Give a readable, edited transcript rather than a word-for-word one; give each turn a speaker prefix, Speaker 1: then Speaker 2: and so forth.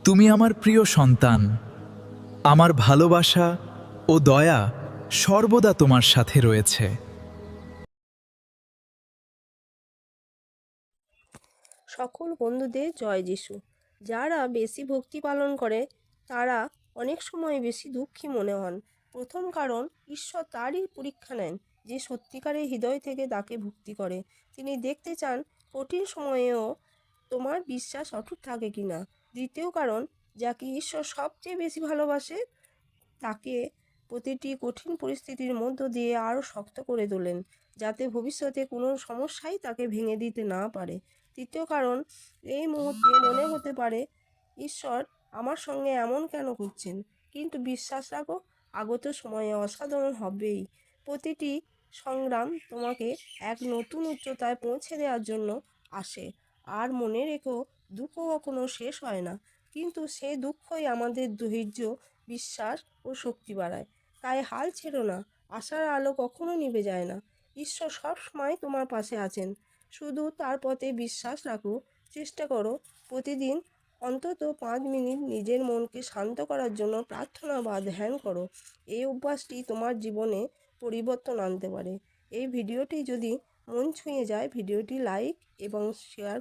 Speaker 1: তুমি আমার প্রিয় সন্তান। আমার ভালোবাসা ও দয়া সর্বদা তোমার সাথে রয়েছে।
Speaker 2: সকল বন্ধুদের জয় যিশু। যারা বেশি ভক্তি পালন করে তারা অনেক সময় বেশি দুঃখী মনে হন। প্রথম কারণ, ঈশ্বর তারই পরীক্ষা নেন যে সত্যিকারের হৃদয় থেকে তাকে ভক্তি করে। তিনি দেখতে চান কঠিন সময়েও তোমার বিশ্বাস অটুট থাকে কিনা। দ্বিতীয় কারণ, যাকে ঈশ্বর সবচেয়ে বেশি ভালোবাসে তাকে প্রতিটি কঠিন পরিস্থিতির মধ্য দিয়ে আরও শক্ত করে তোলেন, যাতে ভবিষ্যতে কোনো সমস্যাই তাকে ভেঙে দিতে না পারে। তৃতীয় কারণ, এই মুহূর্তে মনে হতে পারে ঈশ্বর আমার সঙ্গে এমন কেন করছেন, কিন্তু বিশ্বাস রাখো, আগত সময়ে অসাধারণ হবেই। প্রতিটি সংগ্রাম তোমাকে এক নতুন উচ্চতায় পৌঁছে দেওয়ার জন্য আসে। আর মনে রেখো, দুঃখ কখনো শেষ হয় না, কিন্তু সে দুঃখই আমাদের ধৈর্য, বিশ্বাস ও শক্তি বাড়ায়। তাই হাল ছেড়ো না, আশার আলো কখনো নিভে যায় না। ঈশ্বর সব সময় তোমার পাশে আছেন, শুধু তার পথে বিশ্বাস রাখো। চেষ্টা করো প্রতিদিন অন্তত 5 মিনিট নিজের মনকে শান্ত করার জন্য প্রার্থনা বা ধ্যান করো। এই অভ্যাসটি তোমার জীবনে পরিবর্তন আনতে পারে। এই ভিডিওটি যদি মন ছুঁয়ে যায়, ভিডিওটি লাইক এবং শেয়ার